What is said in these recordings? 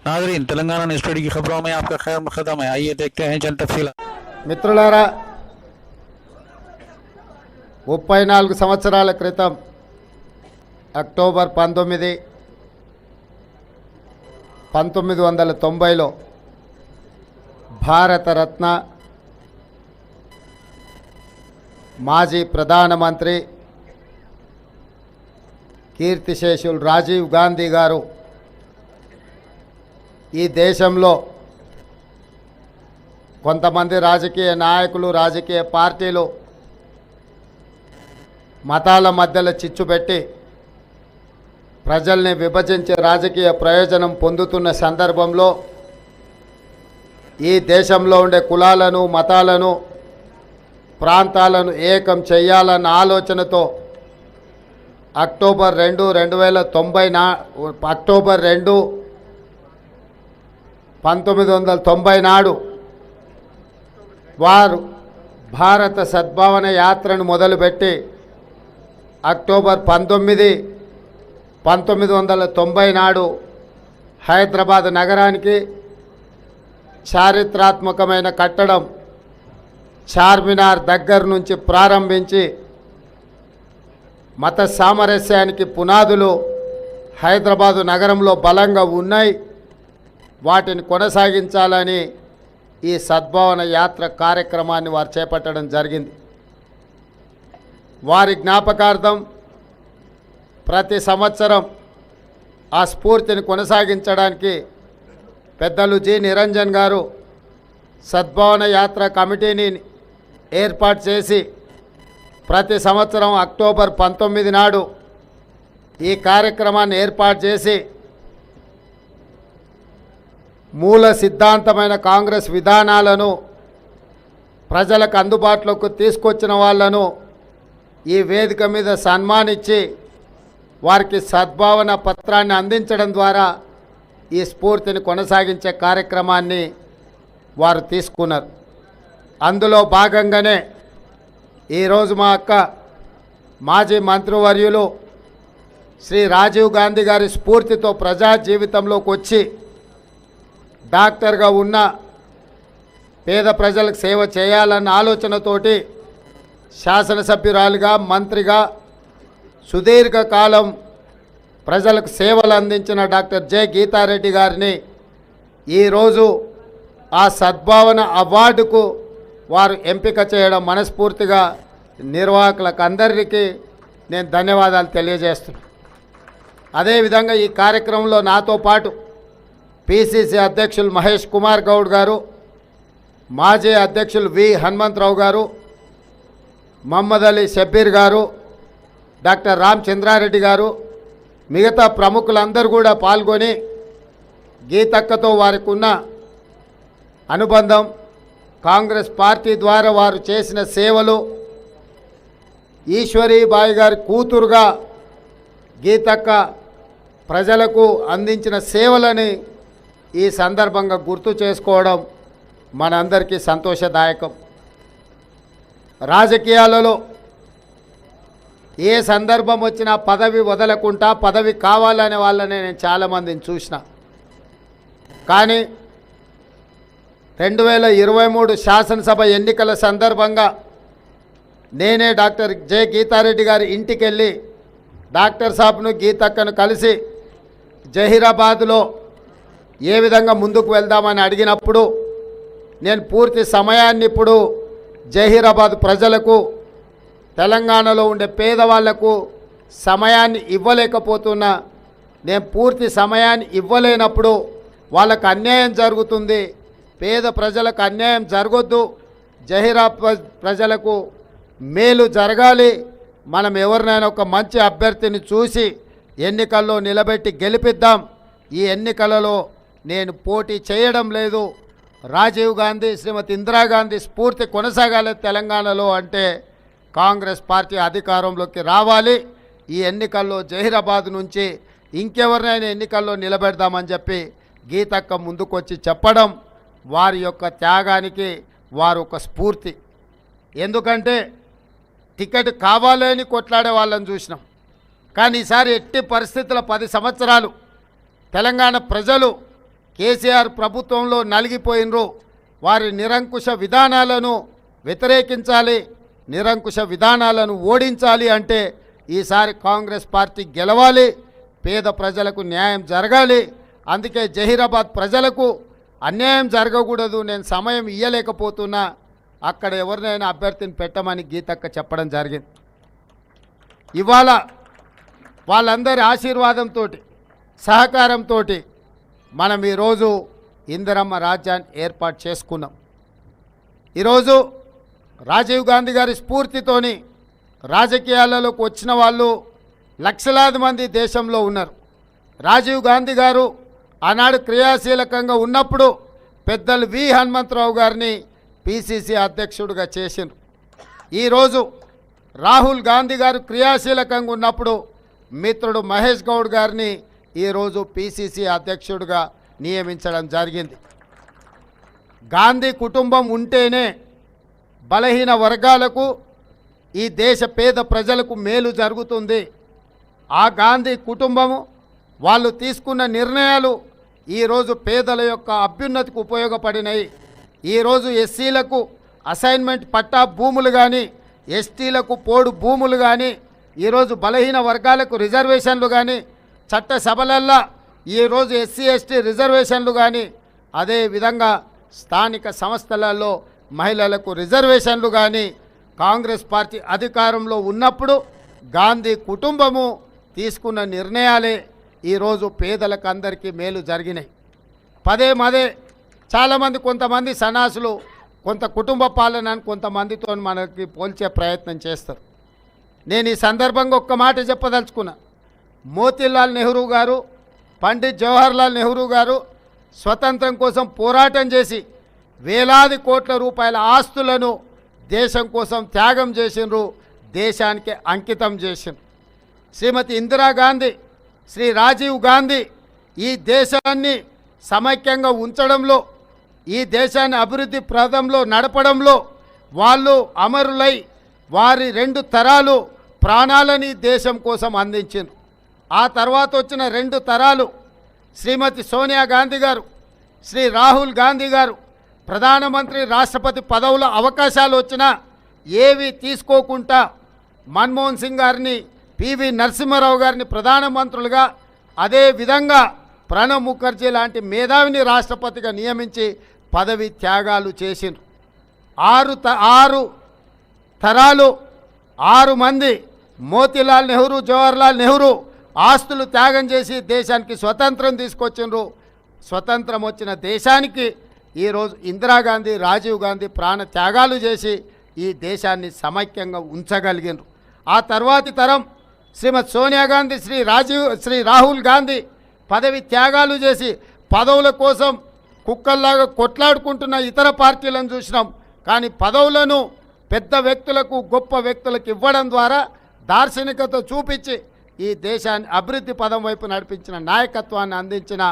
नाजरीन, तेलंगाना न्यूज़ की खबरों में आपका खैर मकदम है। आइए देखते हैं चंद तफसीलात। మిత్రులారా, 34 సంవత్సరాల క్రితం అక్టోబర్ 19, 1990లో భారతరత్న మాజీ ప్రధానమంత్రి కీర్తిశేషులు రాజీవ్ గాంధీ గారు ఈ దేశంలో కొంతమంది రాజకీయ నాయకులు, రాజకీయ పార్టీలు మతాల మధ్యలో చిచ్చు పెట్టి ప్రజల్ని విభజించే రాజకీయ ప్రయోజనం పొందుతున్న సందర్భంలో ఈ దేశంలో ఉండే కులాలను, మతాలను, ప్రాంతాలను ఏకం చేయాలన్న ఆలోచనతో అక్టోబర్ 2, 1990 నాడు వారు భారత సద్భావన యాత్రను మొదలుపెట్టి అక్టోబర్ 19, 1990 నాడు హైదరాబాద్ నగరానికి చారిత్రాత్మకమైన కట్టడం చార్మినార్ దగ్గర నుంచి ప్రారంభించి మత సామరస్యానికి పునాదులు హైదరాబాదు నగరంలో బలంగా ఉన్నాయి. వాటిని కొనసాగించాలని ఈ సద్భావన యాత్ర కార్యక్రమాన్ని వారు చేపట్టడం జరిగింది. వారి జ్ఞాపకార్థం ప్రతి సంవత్సరం ఆ స్ఫూర్తిని కొనసాగించడానికి పెద్దలు జి నిరంజన్ గారు సద్భావన యాత్ర కమిటీని ఏర్పాటు చేసి ప్రతి సంవత్సరం అక్టోబర్ 19 నాడు ఈ కార్యక్రమాన్ని ఏర్పాటు చేసి మూల సిద్ధాంతమైన కాంగ్రెస్ విధానాలను ప్రజలకు అందుబాటులోకి తీసుకొచ్చిన వాళ్ళను ఈ వేదిక మీద సన్మానించి వారికి సద్భావన పత్రాన్ని అందించడం ద్వారా ఈ స్ఫూర్తిని కొనసాగించే కార్యక్రమాన్ని వారు తీసుకున్నారు. అందులో భాగంగానే ఈరోజు మా అక్క మాజీ మంత్రివర్యులు శ్రీ రాజీవ్ గాంధీ గారి స్ఫూర్తితో ప్రజా జీవితంలోకి వచ్చి డాక్టర్గా ఉన్న పేద ప్రజలకు సేవ చేయాలన్న ఆలోచనతోటి శాసనసభ్యురాలుగా, మంత్రిగా సుదీర్ఘకాలం ప్రజలకు సేవలు అందించిన డాక్టర్ జె గీతారెడ్డి గారిని ఈరోజు ఆ సద్భావన అవార్డుకు వారు ఎంపిక చేయడం మనస్ఫూర్తిగా నిర్వాహకులకు అందరికీ నేను ధన్యవాదాలు తెలియజేస్తున్నాను. అదేవిధంగా ఈ కార్యక్రమంలో నాతో పాటు పిసిసి అధ్యక్షులు మహేష్ కుమార్ గౌడ్ గారు, మాజీ అధ్యక్షులు వి హనుమంతరావు గారు, మహమ్మద్ అలీ షబ్బీర్ గారు, డాక్టర్ రామచంద్రారెడ్డి గారు, మిగతా ప్రముఖులందరూ కూడా పాల్గొని గీతక్కతో వారికి ఉన్న అనుబంధం, కాంగ్రెస్ పార్టీ ద్వారా వారు చేసిన సేవలు, ఈశ్వరీబాయి గారి కూతురుగా గీతక్క ప్రజలకు అందించిన సేవలని ఈ సందర్భంగా గుర్తు చేసుకోవడం మనందరికీ సంతోషదాయకం. రాజకీయాలలో ఏ సందర్భం వచ్చినా పదవి వదలకుండా పదవి కావాలనే వాళ్ళని నేను చాలామందిని చూసిన. కానీ 2023 శాసనసభ ఎన్నికల సందర్భంగా నేనే డాక్టర్ జె గీతారెడ్డి గారి ఇంటికి వెళ్ళి డాక్టర్ సాబ్ను, గీతక్కను కలిసి జహీరాబాద్లో ఏ విధంగా ముందుకు వెళ్దామని అడిగినప్పుడు నేను పూర్తి సమయాన్ని ఇప్పుడు జహీరాబాద్ ప్రజలకు, తెలంగాణలో ఉండే పేదవాళ్లకు సమయాన్ని ఇవ్వలేకపోతున్నా. నేను పూర్తి సమయాన్ని ఇవ్వలేనప్పుడు వాళ్ళకు అన్యాయం జరుగుతుంది, పేద ప్రజలకు అన్యాయం జరగొద్దు, జహీరాబాద్ ప్రజలకు మేలు జరగాలి. మనం ఎవరినైనా ఒక మంచి అభ్యర్థిని చూసి ఎన్నికల్లో నిలబెట్టి గెలిపిద్దాం. ఈ ఎన్నికలలో నేను పోటీ చేయడం లేదు. రాజీవ్ గాంధీ, శ్రీమతి ఇందిరాగాంధీ స్ఫూర్తి కొనసాగాలి తెలంగాణలో అంటే కాంగ్రెస్ పార్టీ అధికారంలోకి రావాలి. ఈ ఎన్నికల్లో జహీరాబాద్ నుంచి ఇంకెవరినైనా ఎన్నికల్లో నిలబెడదామని చెప్పి గీతక్క ముందుకొచ్చి చెప్పడం వారి యొక్క త్యాగానికి వారు ఒక స్ఫూర్తి. ఎందుకంటే టికెట్ కావాలని కొట్లాడే వాళ్ళని చూసినాం. కానీ ఈసారి ఎట్టి పరిస్థితుల 10 సంవత్సరాలు తెలంగాణ ప్రజలు కేసీఆర్ ప్రభుత్వంలో నలిగిపోయినరు. వారి నిరంకుశ విధానాలను వ్యతిరేకించాలి, నిరంకుశ విధానాలను ఓడించాలి అంటే ఈసారి కాంగ్రెస్ పార్టీ గెలవాలి, పేద ప్రజలకు న్యాయం జరగాలి. అందుకే జహీరాబాద్ ప్రజలకు అన్యాయం జరగకూడదు, నేను సమయం ఇయ్యలేకపోతున్నా, అక్కడ ఎవరినైనా అభ్యర్థిని పెట్టమని గీతక్క చెప్పడం జరిగింది. ఇవాళ వాళ్ళందరి ఆశీర్వాదంతో సహకారంతో మనం ఈరోజు ఇందిరమ్మ రాజ్యాన్ని ఏర్పాటు చేసుకున్నాం. ఈరోజు రాజీవ్ గాంధీ గారి స్ఫూర్తితోని రాజకీయాలలోకి వచ్చిన వాళ్ళు లక్షలాది మంది దేశంలో ఉన్నారు. రాజీవ్ గాంధీ గారు ఆనాడు క్రియాశీలకంగా ఉన్నప్పుడు పెద్దలు వి హనుమంతరావు గారిని పిసిసి అధ్యక్షుడిగా చేసిండ్రు. ఈరోజు రాహుల్ గాంధీ గారు క్రియాశీలకంగా ఉన్నప్పుడు మిత్రుడు మహేష్ గౌడ్ గారిని ఈరోజు పిసిసి అధ్యక్షుడిగా నియమించడం జరిగింది. గాంధీ కుటుంబం ఉంటేనే బలహీన వర్గాలకు, ఈ దేశ పేద ప్రజలకు మేలు జరుగుతుంది. ఆ గాంధీ కుటుంబము వాళ్ళు తీసుకున్న నిర్ణయాలు ఈరోజు పేదల యొక్క అభ్యున్నతికి ఉపయోగపడినాయి. ఈరోజు ఎస్సీలకు అసైన్మెంట్ పట్టా భూములు కానీ, ఎస్టీలకు పోడు భూములు కానీ, ఈరోజు బలహీన వర్గాలకు రిజర్వేషన్లు కానీ, చట్టసభలల్లో ఈరోజు ఎస్సీ ఎస్టీ రిజర్వేషన్లు కానీ, అదేవిధంగా స్థానిక సంస్థలలో మహిళలకు రిజర్వేషన్లు కానీ కాంగ్రెస్ పార్టీ అధికారంలో ఉన్నప్పుడు గాంధీ కుటుంబము తీసుకున్న నిర్ణయాలే ఈరోజు పేదలకు అందరికీ మేలు జరిగినాయి. పదే చాలామంది కొంతమంది సన్నాసులు కొంత కుటుంబ పాలనని కొంతమందితో మనకి పోల్చే ప్రయత్నం చేస్తారు. నేను ఈ సందర్భంగా ఒక్క మాట చెప్పదలుచుకున్నా. మోతీలాల్ నెహ్రూ గారు, పండిత్ జవహర్లాల్ నెహ్రూ గారు స్వతంత్రం కోసం పోరాటం చేసి వేలాది కోట్ల రూపాయల ఆస్తులను దేశం కోసం త్యాగం చేసినారు, దేశానికి అంకితం చేసినారు. శ్రీమతి ఇందిరాగాంధీ, శ్రీ రాజీవ్ గాంధీ ఈ దేశాన్ని సమైక్యంగా ఉంచడంలో, ఈ దేశాన్ని అభివృద్ధి ప్రదంలో నడపడంలో వాళ్ళు అమరులై వారి 2 తరాలు ప్రాణాలని దేశం కోసం అందించారు. ఆ తర్వాత వచ్చిన 2 తరాలు శ్రీమతి సోనియా గాంధీ గారు, శ్రీ రాహుల్ గాంధీ గారు ప్రధానమంత్రి, రాష్ట్రపతి పదవుల అవకాశాలు వచ్చినా ఏవి తీసుకోకుండా మన్మోహన్ సింగ్ గారిని, పివి నరసింహారావు గారిని ప్రధానమంత్రులుగా, అదేవిధంగా ప్రణబ్ ముఖర్జీ లాంటి మేధావిని రాష్ట్రపతిగా నియమించి పదవి త్యాగాలు చేసిండ్రు. 6 తరాలు 6 మంది మోతీలాల్ నెహ్రూ, జవహర్లాల్ నెహ్రూ ఆస్తులు త్యాగం చేసి దేశానికి స్వతంత్రం తీసుకొచ్చిండ్రు. స్వతంత్రం వచ్చిన దేశానికి ఈరోజు ఇందిరాగాంధీ, రాజీవ్ గాంధీ ప్రాణ త్యాగాలు చేసి ఈ దేశాన్ని సమైక్యంగా ఉంచగలిగినారు. ఆ తర్వాతి తరం శ్రీమతి సోనియా గాంధీ, శ్రీ రాహుల్ గాంధీ పదవి త్యాగాలు చేసి పదవుల కోసం కుక్కల్లాగా కొట్లాడుకుంటున్న ఇతర పార్టీలను చూసినాం. కానీ పదవులను పెద్ద వ్యక్తులకు, గొప్ప వ్యక్తులకు ఇవ్వడం ద్వారా దార్శనికత చూపించి ఈ దేశాన్ని అభివృద్ధి పదం వైపు నడిపించిన నాయకత్వాన్ని అందించిన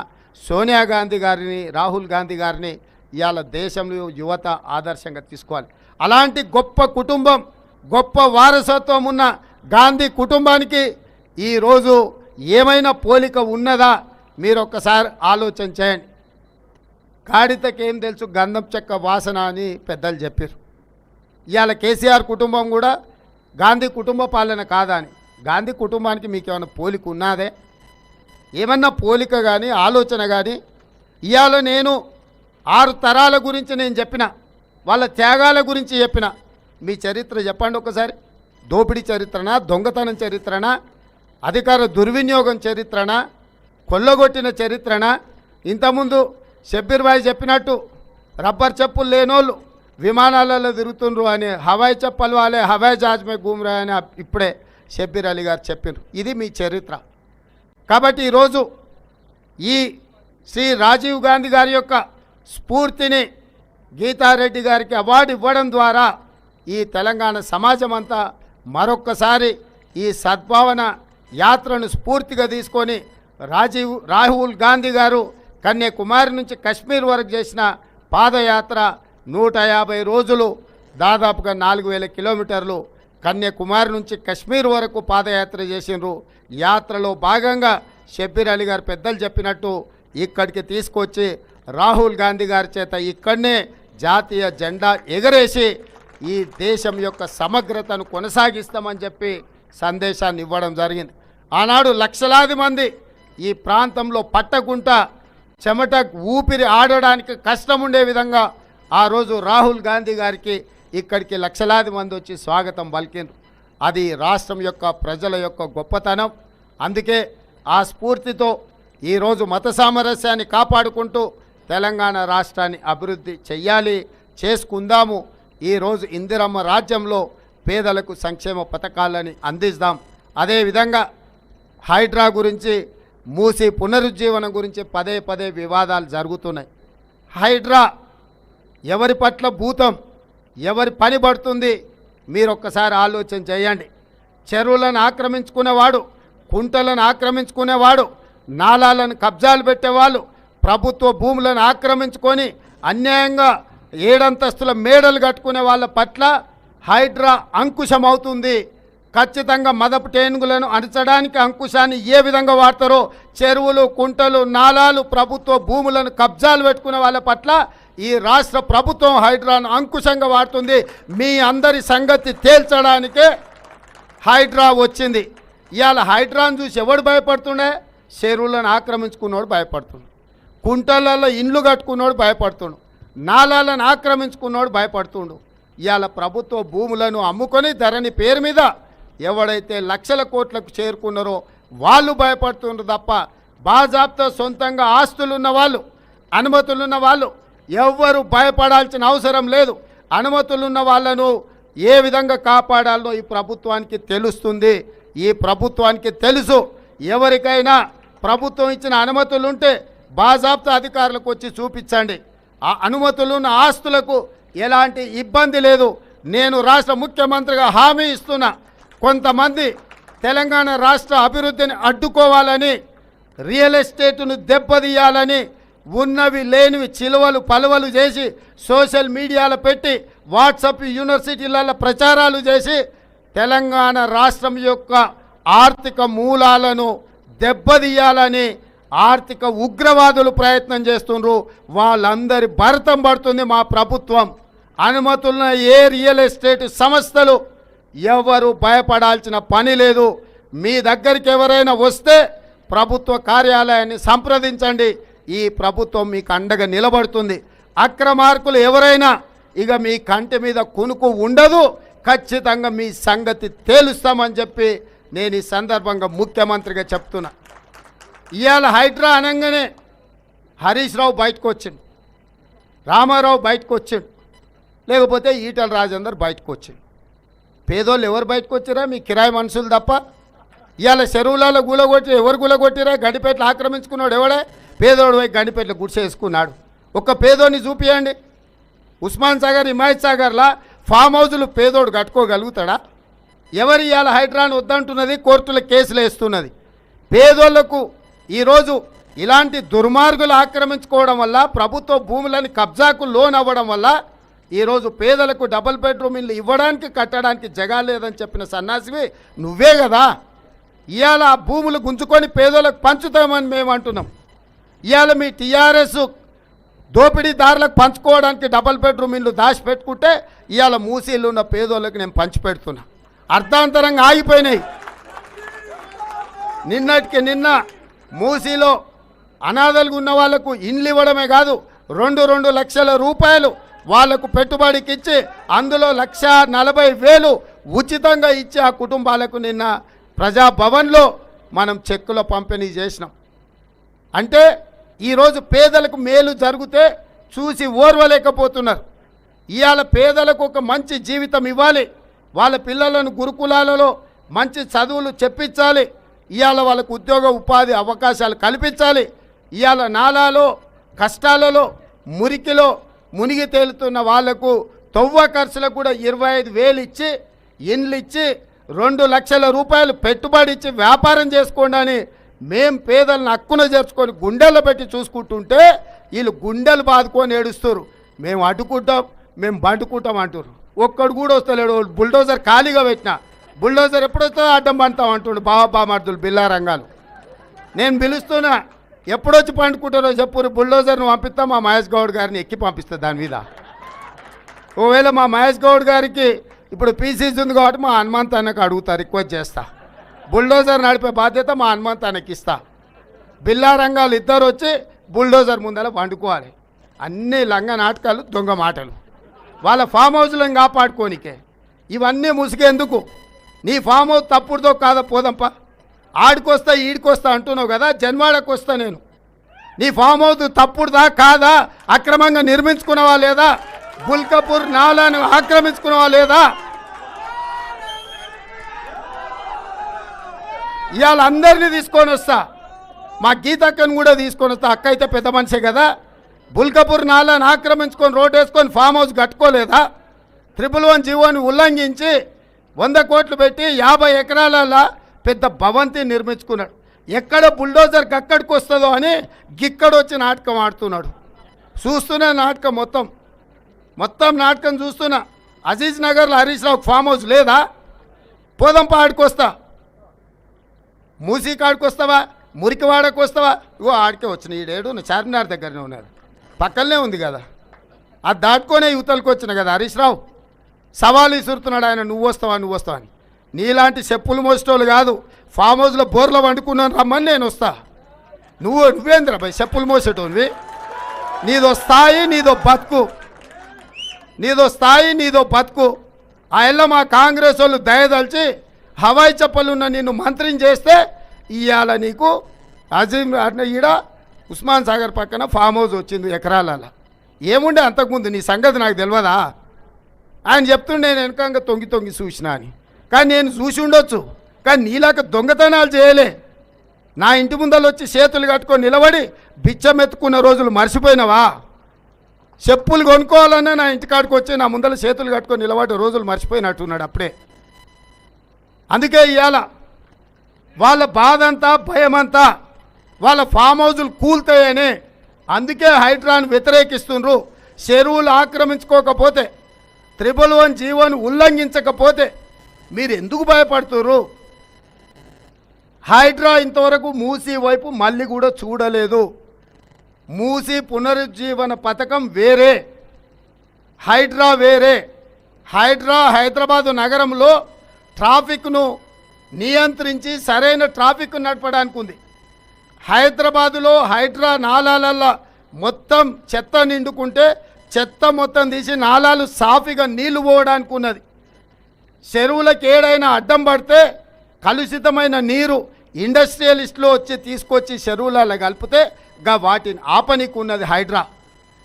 సోనియా గాంధీ గారిని, రాహుల్ గాంధీ గారిని ఇవాళ దేశంలో యువత ఆదర్శంగా తీసుకోవాలి. అలాంటి గొప్ప కుటుంబం, గొప్ప వారసత్వం ఉన్న గాంధీ కుటుంబానికి ఈరోజు ఏమైనా పోలిక ఉన్నదా మీరు ఒక్కసారి ఆలోచన చేయండి. గాడితకేం తెలుసు గంధం చెక్క వాసన అని పెద్దలు చెప్పారు. ఇవాళ కేసీఆర్ కుటుంబం కూడా గాంధీ కుటుంబ పాలన కాదా అని. గాంధీ కుటుంబానికి మీకు ఏమైనా పోలిక ఉన్నదే? ఏమన్నా పోలిక కానీ ఆలోచన కానీ? ఇవాళ నేను 6 తరాల గురించి నేను చెప్పిన, వాళ్ళ త్యాగాల గురించి చెప్పిన. మీ చరిత్ర చెప్పండి ఒకసారి. దోపిడీ చరిత్రనా, దొంగతనం చరిత్రనా, అధికార దుర్వినియోగం చరిత్రనా, కొల్లగొట్టిన చరిత్రనా? ఇంతకుముందు షబ్బీర్ భాయ్ చెప్పినట్టు రబ్బర్ చెప్పులు లేనోళ్ళు విమానాలలో తిరుగుతుండ్రు అని, హవాయి చెప్పలు వాళ్ళే హవాయి జహాజ్ మే ఘూమ్ రే అని ఇప్పుడే షబ్బీర్ అలీ గారు చెప్పినారు. ఇది మీ చరిత్ర. కాబట్టి ఈరోజు ఈ శ్రీ రాజీవ్ గాంధీ గారి యొక్క స్ఫూర్తిని గీతారెడ్డి గారికి అవార్డు ఇవ్వడం ద్వారా ఈ తెలంగాణ సమాజం అంతా మరొక్కసారి ఈ సద్భావన యాత్రను స్ఫూర్తిగా తీసుకొని రాహుల్ గాంధీ గారు కన్యాకుమారి నుంచి కశ్మీర్ వరకు చేసిన పాదయాత్ర 150 రోజులు, దాదాపుగా 4000 కిలోమీటర్లు కన్యాకుమారి నుంచి కశ్మీర్ వరకు పాదయాత్ర చేసినారు. యాత్రలో భాగంగా షబ్బీర్ అలీ గారు పెద్దలు చెప్పినట్టు ఇక్కడికి తీసుకొచ్చి రాహుల్ గాంధీ గారి చేత ఇక్కడనే జాతీయ జెండా ఎగరేసి ఈ దేశం యొక్క సమగ్రతను కొనసాగిస్తామని చెప్పి సందేశాన్ని ఇవ్వడం జరిగింది. ఆనాడు లక్షలాది మంది ఈ ప్రాంతంలో పట్టకుండా చెమట ఊపిరి ఆడడానికి కష్టం ఉండే విధంగా ఆ రోజు రాహుల్ గాంధీ గారికి ఇక్కడికి లక్షలాది మంది వచ్చి స్వాగతం పలికిండ్రు. అది రాష్ట్రం యొక్క ప్రజల యొక్క గొప్పతనం. అందుకే ఆ స్ఫూర్తితో ఈరోజు మత సామరస్యాన్ని కాపాడుకుంటూ తెలంగాణ రాష్ట్రాన్ని అభివృద్ధి చెయ్యాలి, చేసుకుందాము. ఈరోజు ఇందిరమ్మ రాజ్యంలో పేదలకు సంక్షేమ పథకాలని అందిస్తాం. అదేవిధంగా హైడ్రా గురించి, మూసి పునరుజ్జీవనం గురించి పదే పదే వివాదాలు జరుగుతున్నాయి. హైడ్రా ఎవరి పట్ల భూతం, ఎవరి పని పడుతుంది మీరు ఒక్కసారి ఆలోచన చేయండి. చెరువులను ఆక్రమించుకునేవాడు, కుంటలను ఆక్రమించుకునేవాడు, నాలాలను కబ్జాలు పెట్టేవాళ్ళు, ప్రభుత్వ భూములను ఆక్రమించుకొని అన్యాయంగా 7 అంతస్తుల మేడలు కట్టుకునే వాళ్ళ పట్ల హైడ్రా అంకుశం అవుతుంది. ఖచ్చితంగా మదపు టేనుగులను అణచడానికి అంకుశాన్ని ఏ విధంగా వాడతారో చెరువులు, కుంటలు, నాలాలు, ప్రభుత్వ భూములను కబ్జాలు పెట్టుకునే వాళ్ళ పట్ల ఈ రాష్ట్ర ప్రభుత్వం హైడ్రాను అంకుశంగా వాడుతుంది. మీ అందరి సంగతి తేల్చడానికే హైడ్రా వచ్చింది. ఇవాళ హైడ్రాను చూసి ఎవడు భయపడుతుండే? చెరువులను ఆక్రమించుకున్నోడు భయపడుతుండు, కుంటలలో ఇండ్లు కట్టుకున్నోడు భయపడుతుండు, నాలాలను ఆక్రమించుకున్నోడు భయపడుతుండు. ఇవాళ ప్రభుత్వ భూములను అమ్ముకొని ధరణి పేరు మీద ఎవడైతే లక్షల కోట్లకు చేరుకున్నారో వాళ్ళు భయపడుతుండ్రు తప్ప బాజాబ్తా సొంతంగా ఆస్తులున్న వాళ్ళు, అనుమతులున్న వాళ్ళు ఎవ్వరు భయపడాల్సిన అవసరం లేదు. అనుమతులున్న వాళ్ళను ఏ విధంగా కాపాడాలో ఈ ప్రభుత్వానికి తెలుస్తుంది. ఈ ప్రభుత్వానికి తెలుసు. ఎవరికైనా ప్రభుత్వం ఇచ్చిన అనుమతులు ఉంటే బాజాబ్తా అధికారులకు వచ్చి చూపించండి. ఆ అనుమతులున్న ఆస్తులకు ఎలాంటి ఇబ్బంది లేదు. నేను రాష్ట్ర ముఖ్యమంత్రిగా హామీ ఇస్తున్నా, కొంతమంది తెలంగాణ రాష్ట్ర అభివృద్ధిని అడ్డుకోవాలని, రియల్ ఎస్టేట్ను దెబ్బతీయాలని ఉన్నవి లేనివి చిలువలు పలువలు చేసి సోషల్ మీడియాలో పెట్టి వాట్సాప్ యూనివర్సిటీలలో ప్రచారాలు చేసి తెలంగాణ రాష్ట్రం యొక్క ఆర్థిక మూలాలను దెబ్బతీయాలని ఆర్థిక ఉగ్రవాదులు ప్రయత్నం చేస్తున్నారు. వాళ్ళందరి భరతం పడుతుంది మా ప్రభుత్వం. అనుమతులున్న ఏ రియల్ ఎస్టేట్ సంస్థలు ఎవరు భయపడాల్సిన పని లేదు. మీ దగ్గరికి ఎవరైనా వస్తే ప్రభుత్వ కార్యాలయాన్ని సంప్రదించండి. ఈ ప్రభుత్వం మీకు అండగా నిలబడుతుంది. అక్రమార్కులు ఎవరైనా ఇక మీ కంటి మీద కునుకు ఉండదు. ఖచ్చితంగా మీ సంగతి తేలుస్తామని చెప్పి నేను ఈ సందర్భంగా ముఖ్యమంత్రిగా చెప్తున్నా. ఇవాళ హైడ్రా అనగానే హరీష్ రావు బయటకు వచ్చిండు, రామారావు బయటకు వచ్చిండు, లేకపోతే ఈటల రాజేందర్ బయటకు వచ్చిండు. పేదోళ్ళు ఎవరు బయటకు వచ్చారా? మీ కిరాయి మనుషులు తప్ప. ఇవాళ చెరువులలో గులగొట్టి ఎవరు గులగొట్టిరా? గండిపేటలు ఆక్రమించుకున్నాడు ఎవడే? పేదోడు పోయి గండిపేటలు గుడిసేసుకున్నాడు. ఒక్క పేదోడిని చూపియండి. ఉస్మాన్ సాగర్, హిమాయత్ సాగర్లా ఫామ్ హౌజులు పేదోడు కట్టుకోగలుగుతాడా? ఎవరు ఇవాళ హైడ్రాను వద్దంటున్నది? కోర్టుల కేసులు వేస్తున్నది. పేదోళ్లకు ఈరోజు ఇలాంటి దుర్మార్గులు ఆక్రమించుకోవడం వల్ల, ప్రభుత్వ భూములని కబ్జాకు లోన్ అవ్వడం వల్ల ఈరోజు పేదలకు డబుల్ బెడ్రూమ్ ఇల్లు ఇవ్వడానికి కట్టడానికి జగా లేదని చెప్పిన సన్నాసివి నువ్వే కదా. ఇవాళ ఆ భూములు గుంజుకొని పేదోళ్ళకు పంచుతామని మేము అంటున్నాం. ఇవాళ మీ టీఆర్ఎస్ దోపిడీదారులకు పంచుకోవడానికి డబుల్ బెడ్రూమ్ ఇల్లు దాచిపెట్టుకుంటే ఇవాళ మూసీలు ఉన్న పేదోళ్ళకి నేను పంచిపెడుతున్నా. అర్ధాంతరంగా ఆగిపోయినాయి. నిన్నటికి నిన్న మూసీలో అనాథలుగా ఉన్న వాళ్లకు ఇండ్లు ఇవ్వడమే కాదు, 2 లక్షల రూపాయలు వాళ్లకు పెట్టుబడికి ఇచ్చి అందులో 1,40,000 ఉచితంగా ఇచ్చి ఆ కుటుంబాలకు నిన్న ప్రజాభవన్లో మనం చెక్కుల పంపిణీ చేసినాం. అంటే ఈరోజు పేదలకు మేలు జరిగితే చూసి ఓర్వలేకపోతున్నారు. ఇవాళ పేదలకు ఒక మంచి జీవితం ఇవ్వాలి, వాళ్ళ పిల్లలను గురుకులాలలో మంచి చదువులు చెప్పించాలి, ఇవాళ వాళ్ళకు ఉద్యోగ ఉపాధి అవకాశాలు కల్పించాలి. ఇవాళ నాలాలో కష్టాలలో మురికిలో మునిగి తేలుతున్న వాళ్లకు తవ్వ ఖర్చులకు కూడా 25,000 ఇచ్చి ఇండ్లు ఇచ్చి 2 లక్షల రూపాయలు పెట్టుబడి ఇచ్చి వ్యాపారం చేసుకోండి అని మేం పేదలను హక్కున చేర్చుకొని గుండెల్లో పెట్టి చూసుకుంటుంటే వీళ్ళు గుండెలు బాదుకొని ఏడుస్తారు. మేము అడ్డుకుంటాం, మేము బండుకుంటాం అంటారు. ఒక్కడు కూడా వస్తలేడు. బుల్డోజర్ ఖాళీగా పెట్టినా బుల్డోజర్ ఎప్పుడొస్తో అడ్డం పండుతాం అంటుండు బాబామార్దులు బిల్లా రంగాలు. నేను పిలుస్తున్నా, ఎప్పుడొచ్చి పండుకుంటారో చెప్పు. బుల్డోజర్ను పంపిస్తా, మా మహేష్ గౌడ్ గారిని ఎక్కి పంపిస్తా దాని మీద. ఒకవేళ మా మహేష్ గౌడ్ గారికి ఇప్పుడు పీసీసీ ఉంది కాబట్టి మా హనుమంత్ అన్నకు అడుగుతా, రిక్వెస్ట్ చేస్తా. బుల్డోజర్ నడిపే బాధ్యత మా హనుమంత్ అన్నకి ఇస్తా. బిల్లా రంగాలు ఇద్దరు వచ్చి బుల్డోజర్ ముందర వండుకోవాలి. అన్ని లంగ నాటకాలు, దొంగ మాటలు, వాళ్ళ ఫామ్ హౌస్లను కాపాడుకోనికే. ఇవన్నీ ముసుగేందుకు? నీ ఫామ్ హౌస్ తప్పుడుతో కాదా పోదంపా, ఆడికొస్తా ఈడికొస్తా అంటున్నావు కదా, జన్వాడకు వస్తా నేను. నీ ఫామ్ హౌస్ తప్పుడుదా కాదా, అక్రమంగా నిర్మించుకున్నావా లేదా, బుల్కపూర్ నాలాను ఆక్రమించుకున్నావా లేదా? ఇవాళ అందరినీ తీసుకొని వస్తా, మా గీతక్కను కూడా తీసుకొని వస్తా. అక్క అయితే పెద్ద మనిషే కదా. బుల్కపూర్ నాలాను ఆక్రమించుకొని రోడ్ వేసుకొని ఫామ్ హౌస్ కట్టుకోలేదా? 111 జీవోని ఉల్లంఘించి 100 కోట్లు పెట్టి 50 ఎకరాల పెద్ద భవంతి నిర్మించుకున్నాడు. ఎక్కడ బుల్డోజర్కి అక్కడికి వస్తుందో అని గిక్కడొచ్చి నాటకం ఆడుతున్నాడు. చూస్తున్నా నాటకం మొత్తం నాటకం చూస్తున్నా. అజీజ్ నగర్లో హరీష్ రావు ఫామ్ హౌస్ లేదా? పోదంపా ఆడికొస్తా. మూసీ కాడికి వస్తావా, మురికివాడకు వస్తావా? ఇగో ఆడికే వచ్చిన ఈడేడు చార్మినార్ దగ్గరనే ఉన్నాడు, పక్కనే ఉంది కదా. అది దాటుకొనే యువతలకు వచ్చిన కదా హరీష్ రావు. సవాలు ఇసురుతున్నాడు ఆయన, నువ్వు వస్తావా అని. నీలాంటి చెప్పులు మోసేటోళ్ళు కాదు, ఫామ్ హౌస్లో బోర్లో వండుకున్నాను రమ్మని నేను వస్తా. నువ్వేంద్ర భయ్ చెప్పులు మోసేటోనివి? నీదో స్థాయి, నీదో బతుకు. ఆ ఎల్ల మా కాంగ్రెస్ వాళ్ళు దయదలిచి హవాయి చెప్పలున్న నిన్ను మంత్రిని చేస్తే ఇవాళ నీకు అజీమ్ ఈడ ఉస్మాన్ సాగర్ పక్కన ఫామ్ హౌస్ వచ్చింది ఎకరాల. ఏముండే అంతకుముందు నీ సంగతి నాకు తెలియదా? ఆయన చెప్తుండే నేను వెనకంగా తొంగి చూసినా అని. కానీ నేను చూసి ఉండొచ్చు, కానీ నీలాక దొంగతనాలు చేయలే. నా ఇంటి ముందర వచ్చి చేతులు కట్టుకొని నిలబడి బిచ్చమెత్తుకున్న రోజులు మర్చిపోయినావా? చెప్పులు కొనుక్కోవాలన్నా నా ఇంటికాడికి వచ్చి నా ముందర చేతులు కట్టుకొని నిలబడి రోజులు మర్చిపోయినట్టున్నాడు అప్పుడే. అందుకే ఇవాళ వాళ్ళ బాధంతా భయమంతా వాళ్ళ ఫామ్ హౌజులు కూల్తాయని, అందుకే హైడ్రాను వ్యతిరేకిస్తుండ్రు. చెరువులు ఆక్రమించుకోకపోతే, 111 జీవోను ఉల్లంఘించకపోతే మీరు ఎందుకు భయపడుతుర్రు? హైడ్రా ఇంతవరకు మూసీ వైపు మళ్ళీ కూడా చూడలేదు. మూసీ పునరుజ్జీవన పథకం వేరే, హైడ్రా వేరే. హైడ్రా హైదరాబాదు నగరంలో ట్రాఫిక్ను నియంత్రించి సరైన ట్రాఫిక్ నడపడానికి ఉంది. హైదరాబాదులో హైడ్రా నాలాలల్లో మొత్తం చెత్త నిండుకుంటే చెత్త మొత్తం తీసి నాలాలు సాఫీగా నీళ్లు పోవడానికి ఉన్నది. చెరువులకు ఏడైనా అడ్డం పడితే కలుషితమైన నీరు ఇండస్ట్రియలిస్టులు వచ్చి తీసుకొచ్చి చెరువులలో కలిపితే వాటిని ఆపనీకి ఉన్నది హైడ్రా.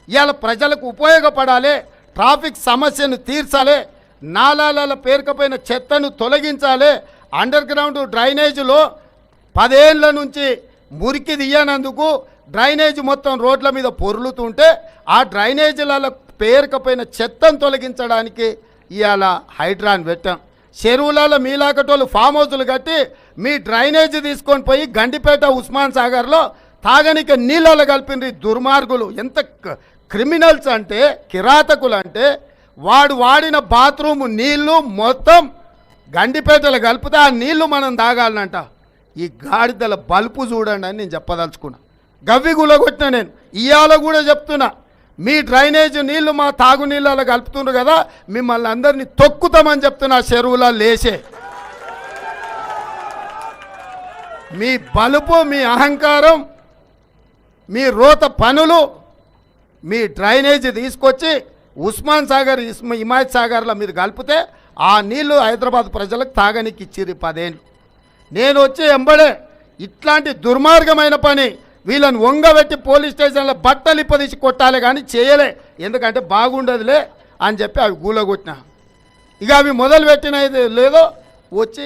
ఇవాళ ప్రజలకు ఉపయోగపడాలి, ట్రాఫిక్ సమస్యను తీర్చాలి, నాలాల పేరుకపోయిన చెత్తను తొలగించాలి. అండర్ గ్రౌండ్ డ్రైనేజీలో 10 ఏళ్ల నుంచి మురికి తీయనందుకు డ్రైనేజ్ మొత్తం రోడ్ల మీద పొర్లుతుంటే ఆ డ్రైనేజీల పేరుకపోయిన చెత్తను తొలగించడానికి ఇవాళ హైడ్రాన్ పెట్టాం. చెరువులలో మీలాకటోళ్ళు ఫామ్ హౌజులు కట్టి మీ డ్రైనేజీ తీసుకొని పోయి గండిపేట ఉస్మాన్ సాగర్లో తాగనిక నీళ్ళలో కలిపిన దుర్మార్గులు ఎంత క్రిమినల్స్ అంటే, కిరాతకులు అంటే, వాడు వాడిన బాత్రూము నీళ్లు మొత్తం గండిపేటలో కలిపితే ఆ నీళ్లు మనం తాగాలనంట. ఈ గాడిదల బల్పు చూడండి అని నేను చెప్పదలుచుకున్నా. గవ్వి గులగొట్టినా నేను. ఇవాళ కూడా చెప్తున్నా, మీ డ్రైనేజ్ నీళ్లు మా తాగునీళ్ళలో కలుపుతున్నారు కదా, మిమ్మల్ని అందరినీ తొక్కుతామని చెప్తున్నా. చెరువులో లేచే మీ బలుపు, మీ అహంకారం, మీ రోత పనులు, మీ డ్రైనేజీ తీసుకొచ్చి ఉస్మాన్ సాగర్ హిమాయత్ సాగర్లో మీరు కలిపితే ఆ నీళ్లు హైదరాబాద్ ప్రజలకు తాగనికి ఇచ్చిర్రు 10 ఏళ్ళు. నేను వచ్చి ఎంబడే ఇట్లాంటి దుర్మార్గమైన పని వీళ్ళని వంగబెట్టి పోలీస్ స్టేషన్లో బట్టలు ఇప్పదీసి కొట్టాలి కానీ చేయలే. ఎందుకంటే బాగుండదులే అని చెప్పి అవి గూలగొట్టినా. ఇక అవి మొదలుపెట్టినది లేదో వచ్చి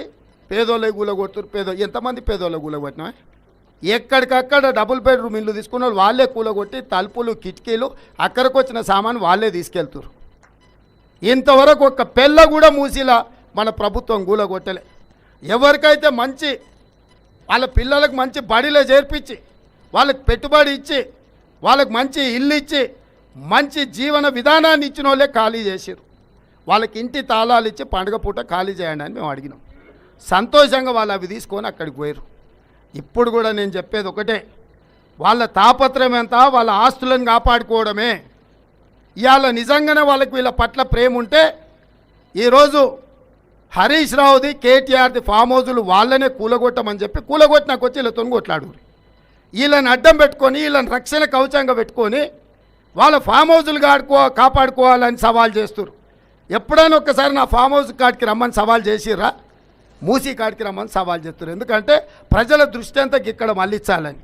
పేదోళ్ళకి గూలగొడుతున్నారు. ఎంతమంది పేదోళ్ళకి గూలగొట్టినా? ఎక్కడికక్కడ డబుల్ బెడ్రూమ్ ఇల్లు తీసుకున్న వాళ్ళే కూలగొట్టి తలుపులు కిటికీలు అక్కడికి వచ్చిన సామాను వాళ్ళే తీసుకెళ్తారు. ఇంతవరకు ఒక్క పెళ్ళ కూడా మూసిలా మన ప్రభుత్వం గూలగొట్టలే. ఎవరికైతే మంచి వాళ్ళ పిల్లలకు మంచి బడిలో చేర్పించి వాళ్ళకి పెట్టుబడి ఇచ్చి వాళ్ళకి మంచి ఇల్లు ఇచ్చి మంచి జీవన విధానాన్ని ఇచ్చిన వాళ్ళే ఖాళీ చేసారు. వాళ్ళకి ఇంటి తాళాలు ఇచ్చి పండుగ పూట ఖాళీ చేయండి అని మేము అడిగినాం. సంతోషంగా వాళ్ళు అవి తీసుకొని అక్కడికి పోయారు. ఇప్పుడు కూడా నేను చెప్పేది ఒకటే, వాళ్ళ తాపత్రయం ఎంత, వాళ్ళ ఆస్తులను కాపాడుకోవడమే. ఇవాళ నిజంగానే వాళ్ళకి వీళ్ళ పట్ల ప్రేమ ఉంటే ఈరోజు హరీష్ రావుది కేటీఆర్ది ఫామ్ హౌజులు వాళ్ళనే కూలగొట్టమని చెప్పి కూలగొట్టినాకు వచ్చి వీళ్ళతో కొట్లాడు. వీళ్ళని అడ్డం పెట్టుకొని వీళ్ళని రక్షణ కవచంగా పెట్టుకొని వాళ్ళ ఫామ్ హౌజులు కాపాడుకోవాలని సవాల్ చేస్తారు. ఎప్పుడైనా ఒక్కసారి నా ఫామ్ హౌస్ కాడికి రమ్మని సవాల్ చేసిర్రా? మూసీ కాడికి రమ్మని సవాల్ చేస్తారు. ఎందుకంటే ప్రజల దృష్టి అంతా ఇక్కడ మళ్ళించాలని.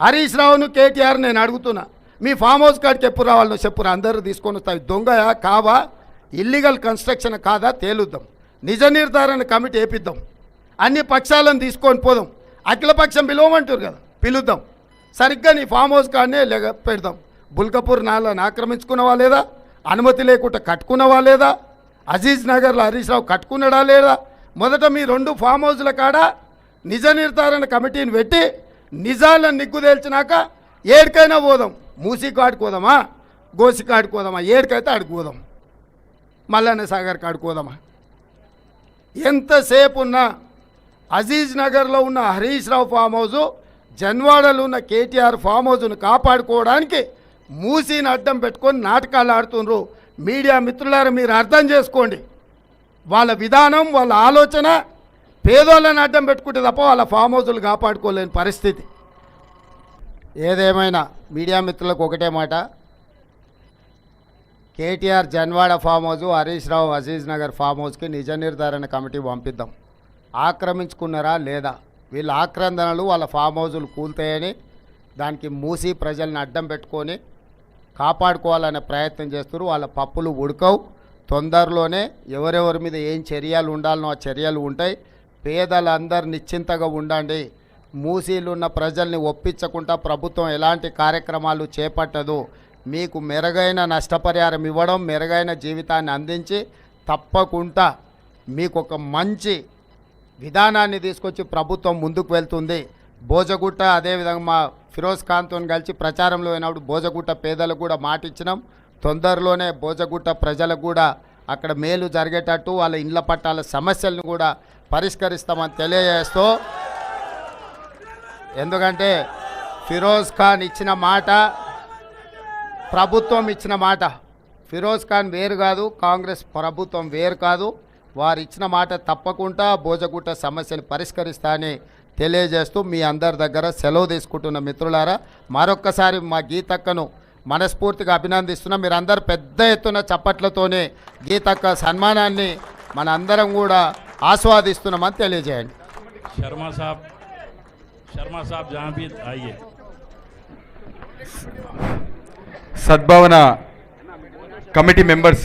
హరీష్ రావును కేటీఆర్ నేను అడుగుతున్నా, మీ ఫామ్ హౌస్ కాడికి ఎప్పుడు రావాలో చెప్పురా, అందరూ తీసుకొని వస్తాయి. దొంగయా కావా, ఇల్లీగల్ కన్స్ట్రక్షన్ కాదా తేలుద్దాం, నిజ నిర్ధారణ కమిటీ వేపిద్దాం, అన్ని పక్షాలను తీసుకొని పోదాం. అఖిలపక్షం పిలవమంటారు కదా, పిలుద్దాం. సరిగ్గా నీ ఫామ్ హౌస్ కాడనే పెడదాం. బుల్కపూర్ నాలను ఆక్రమించుకున్నవా లేదా, అనుమతి లేకుండా కట్టుకున్నవా లేదా, అజీజ్ నగర్లో హరీష్ రావు కట్టుకున్నాడా లేదా? మొదట మీ 2 ఫామ్ హౌస్ల కాడ నిజ నిర్ధారణ కమిటీని పెట్టి నిజాలను నిగ్గు తేల్చినాక ఏడికైనా పోదాం. మూసీ కాడికి పోదామా, గోసి కాడికి పోదామా, ఏడికైతే ఆడికి పోదాం, మల్లన్న సాగర్ కాడికి పోదామా. ఎంతసేపు ఉన్నా అజీజ్ నగర్లో ఉన్న హరీష్ రావు ఫామ్ హౌజు, జన్వాడలో ఉన్న కేటీఆర్ ఫామ్ హౌజును కాపాడుకోవడానికి మూసీని అడ్డం పెట్టుకొని నాటకాలు ఆడుతున్నారు. మీడియా మిత్రులారా, మీరు అర్థం చేసుకోండి. వాళ్ళ విధానం, వాళ్ళ ఆలోచన పేదోళ్ళని అడ్డం పెట్టుకుంటే తప్ప వాళ్ళ ఫామ్ హౌజులు కాపాడుకోలేని పరిస్థితి. ఏదేమైనా మీడియా మిత్రులకు ఒకటే మాట, KTR Janwada form house, Harish Rao Aziz Nagar form హౌస్కి నిజ నిర్ధారణ కమిటీ పంపిద్దాం. ఆక్రమించుకున్నారా లేదా, వీళ్ళ ఆక్రందనలు వాళ్ళ ఫామ్ హౌజులు కూల్తాయని దానికి మూసి ప్రజల్ని అడ్డం పెట్టుకొని కాపాడుకోవాలనే ప్రయత్నం చేస్తారు. వాళ్ళ పప్పులు ఉడకవు. తొందరలోనే ఎవరెవరి మీద ఏం చర్యలు ఉండాలనో ఆ చర్యలు ఉంటాయి. పేదలందరూ నిశ్చింతగా ఉండండి. మూసీలు ఉన్న ప్రజల్ని ఒప్పించకుండా ప్రభుత్వం ఎలాంటి కార్యక్రమాలు చేపట్టదు. మీకు మెరుగైన నష్టపరిహారం ఇవ్వడం, మెరుగైన జీవితాన్ని అందించి తప్పకుండా మీకు ఒక మంచి విధానాన్ని తీసుకొచ్చి ప్రభుత్వం ముందుకు వెళ్తుంది. బోజగుట్ట అదేవిధంగా మా ఫిరోజ్ ఖాన్తో కలిసి ప్రచారంలో అయినప్పుడు బోజగుట్ట పేదలకు కూడా మాట ఇచ్చినాం. తొందరలోనే బోజగుట్ట ప్రజలకు కూడా అక్కడ మేలు జరిగేటట్టు వాళ్ళ ఇండ్ల పట్టాల సమస్యలను కూడా పరిష్కరిస్తామని తెలియజేస్తూ, ఎందుకంటే ఫిరోజ్ ఖాన్ ఇచ్చిన మాట, ప్రభుత్వం ఇచ్చిన మాట, ఫిరోజ్ ఖాన్ వేరు కాదు, కాంగ్రెస్ ప్రభుత్వం వేరు కాదు. వారు ఇచ్చిన మాట తప్పకుండా బోజగుట్ట సమస్యను పరిష్కరిస్తా అని తెలియజేస్తూ మీ అందరి దగ్గర సెలవు తీసుకుంటున్న మిత్రులారా, మరొక్కసారి మా గీతక్కను మనస్ఫూర్తిగా అభినందిస్తున్నా. మీరందరూ పెద్ద ఎత్తున చప్పట్లతోనే గీతక్క సన్మానాన్ని మన అందరం కూడా ఆస్వాదిస్తున్నామని తెలియజేయండి. शर्मा साहब जहाँ भी आइए. సద్భావన కమిటీ మెంబర్స్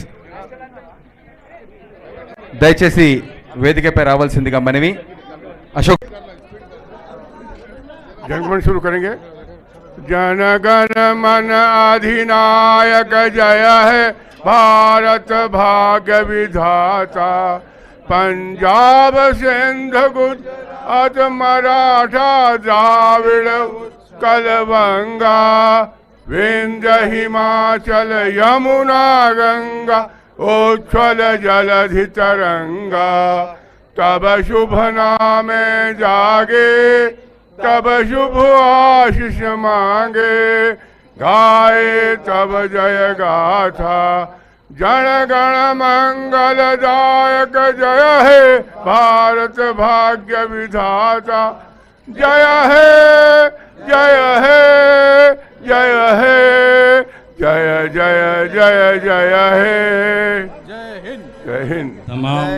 దయచేసి వేదికపై రావాల్సిందిగా మనవి. అశోక్ जनगण शुरू करेंगे. जनगण मन अधिनायक जय है भारत भाग्य विधाता, पंजाब सिंध गुजरात मराठा द्राविड़ उत्कल गंगा, विंध्य हिमाचल यमुना गंगा, उच्छल जलधि तरंगा, तब शुभ नामे जागे, तब शुभ आशीष मांगे, गाए तब जय गाथा, जन गण मंगलदायक जय है भारत भाग्य विधाता, जय है जय है जय है जय जय जय जय है. जय हिंद. तमाम